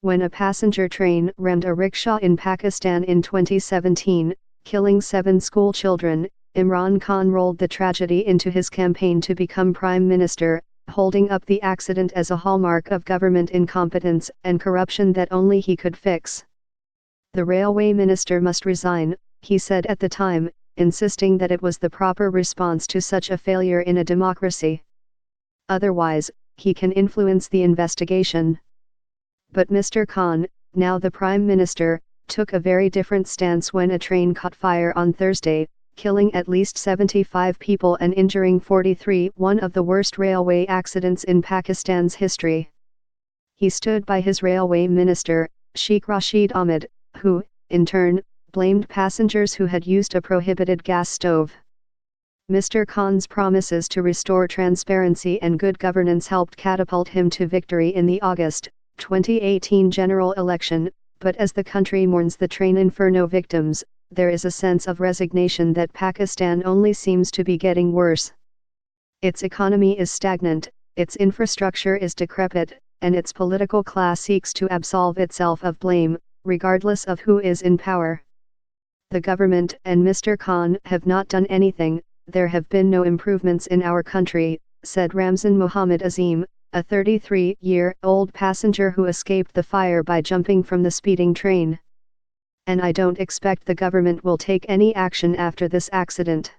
when a passenger train rammed a rickshaw in Pakistan in 2017, killing 7 school children. Imran Khan rolled the tragedy into his campaign to become Prime Minister, holding up the accident as a hallmark of government incompetence and corruption that only he could fix. The railway minister must resign, he said at the time, insisting that it was the proper response to such a failure in a democracy. Otherwise, he can influence the investigation. But Mr. Khan, now the Prime Minister, took a very different stance when a train caught fire on Thursday, killing at least 75 people and injuring 43, one of the worst railway accidents in Pakistan's history. He stood by his railway minister, Sheikh Rashid Ahmed, who, in turn, blamed passengers who had used a prohibited gas stove. Mr. Khan's promises to restore transparency and good governance helped catapult him to victory in the August 2018 general election, but as the country mourns the train Inferno victims, there is a sense of resignation that Pakistan only seems to be getting worse. Its economy is stagnant, its infrastructure is decrepit, and its political class seeks to absolve itself of blame, regardless of who is in power. The government and Mr. Khan have not done anything. There have been no improvements in our country, said Ramzan Mohammad Azim, a 33-year-old passenger who escaped the fire by jumping from the speeding train. And I don't expect the government will take any action after this accident.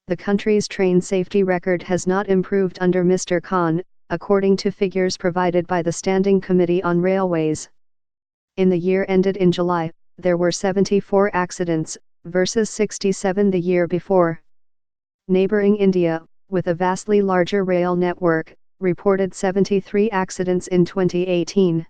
The country's train safety record has not improved under Mr. Khan, according to figures provided by the Standing Committee on Railways. In the year ended in July, there were 74 accidents, versus 67 the year before. Neighboring India, with a vastly larger rail network, reported 73 accidents in 2018.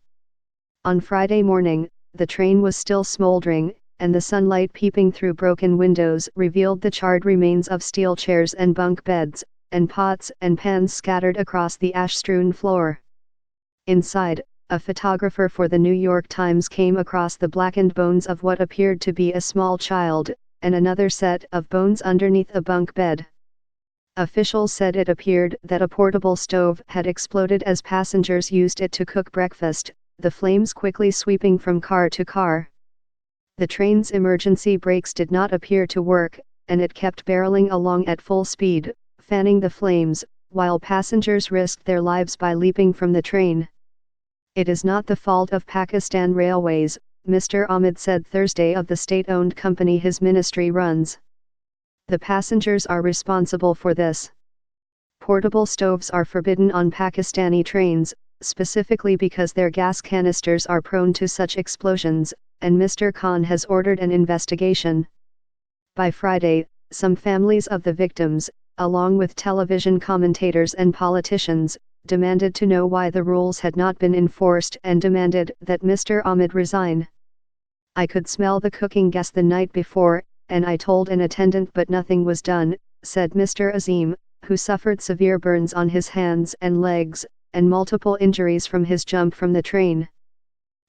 On Friday morning, the train was still smoldering, and the sunlight peeping through broken windows revealed the charred remains of steel chairs and bunk beds, and pots and pans scattered across the ash-strewn floor. Inside, a photographer for the New York Times came across the blackened bones of what appeared to be a small child, and another set of bones underneath a bunk bed. Officials said it appeared that a portable stove had exploded as passengers used it to cook breakfast, the flames quickly sweeping from car to car. The train's emergency brakes did not appear to work, and it kept barreling along at full speed, fanning the flames, while passengers risked their lives by leaping from the train. It is not the fault of Pakistan Railways, Mr. Ahmed said Thursday of the state-owned company his ministry runs. The passengers are responsible for this. Portable stoves are forbidden on Pakistani trains, specifically because their gas canisters are prone to such explosions, and Mr. Khan has ordered an investigation. By Friday, some families of the victims, along with television commentators and politicians, demanded to know why the rules had not been enforced and demanded that Mr. Ahmed resign. I could smell the cooking gas the night before, and I told an attendant but nothing was done, said Mr. Azim, who suffered severe burns on his hands and legs, and multiple injuries from his jump from the train.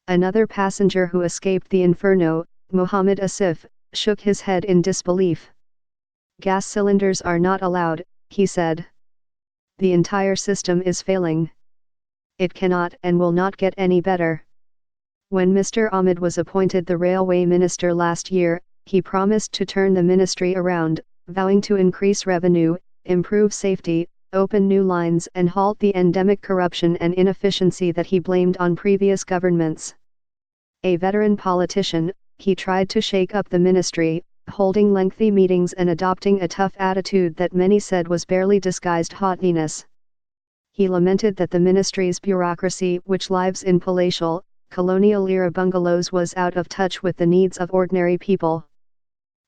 Another passenger who escaped the Inferno, Mohammed Asif, shook his head in disbelief. Gas cylinders are not allowed, he said. The entire system is failing. It cannot and will not get any better. When Mr. Ahmed was appointed the railway minister last year, he promised to turn the ministry around, vowing to increase revenue, improve safety, open new lines and halt the endemic corruption and inefficiency that he blamed on previous governments. A veteran politician, he tried to shake up the ministry, holding lengthy meetings and adopting a tough attitude that many said was barely disguised haughtiness. He lamented that the ministry's bureaucracy, which lives in palatial, colonial-era bungalows, was out of touch with the needs of ordinary people.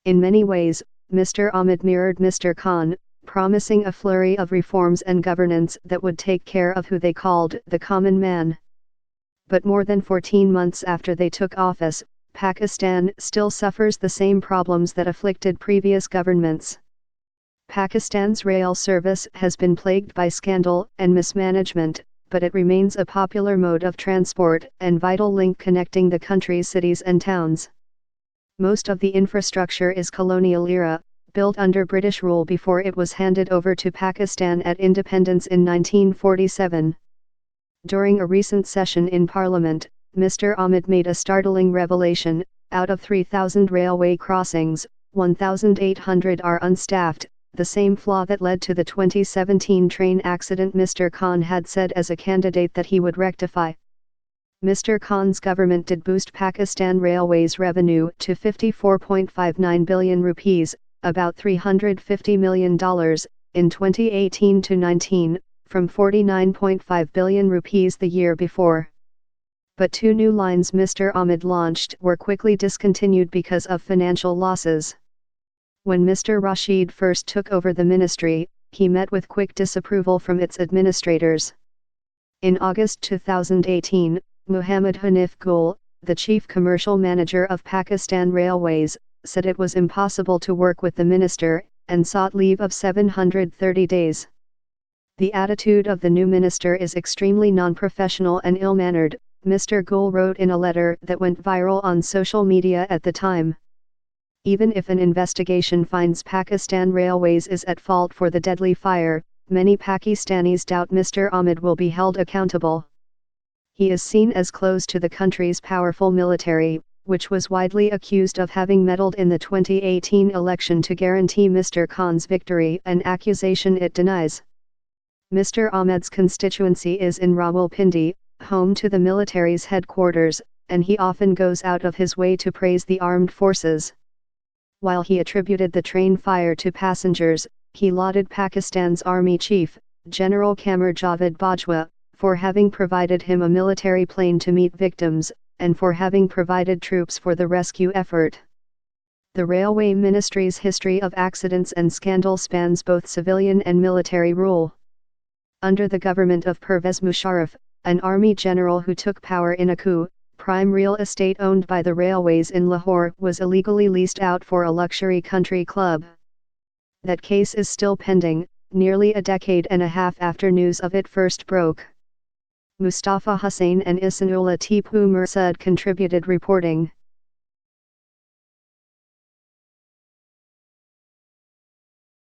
In many ways, Mr. Ahmed mirrored Mr. Khan, promising a flurry of reforms and governance that would take care of who they called the common man. But more than 14 months after they took office, Pakistan still suffers the same problems that afflicted previous governments. Pakistan's rail service has been plagued by scandal and mismanagement, but it remains a popular mode of transport and vital link connecting the country's cities and towns. Most of the infrastructure is colonial era, built under British rule before it was handed over to Pakistan at independence in 1947. During a recent session in Parliament, Mr. Ahmed made a startling revelation: out of 3,000 railway crossings, 1,800 are unstaffed, the same flaw that led to the 2017 train accident Mr. Khan had said as a candidate that he would rectify. Mr. Khan's government did boost Pakistan Railways revenue to 54.59 billion rupees, about $350 million, in 2018-19, from 49.5 billion rupees the year before. But two new lines Mr. Ahmed launched were quickly discontinued because of financial losses. When Mr. Rashid first took over the ministry, he met with quick disapproval from its administrators. In August 2018, Muhammad Hanif Gul, the chief commercial manager of Pakistan Railways, said it was impossible to work with the minister, and sought leave of 730 days. The attitude of the new minister is extremely non-professional and ill-mannered, Mr. Gul wrote in a letter that went viral on social media at the time. Even if an investigation finds Pakistan Railways is at fault for the deadly fire, many Pakistanis doubt Mr. Ahmed will be held accountable. He is seen as close to the country's powerful military, which was widely accused of having meddled in the 2018 election to guarantee Mr. Khan's victory, an accusation it denies. Mr. Ahmed's constituency is in Rawalpindi, home to the military's headquarters, and he often goes out of his way to praise the armed forces. While he attributed the train fire to passengers, he lauded Pakistan's army chief, General Qamar Javed Bajwa, for having provided him a military plane to meet victims, and for having provided troops for the rescue effort. The Railway Ministry's history of accidents and scandal spans both civilian and military rule. Under the government of Pervez Musharraf, an army general who took power in a coup, prime real estate owned by the railways in Lahore was illegally leased out for a luxury country club. That case is still pending, nearly a decade and a half after news of it first broke. Mustafa Hussain and Ihsanullah Tipu Mursad contributed reporting.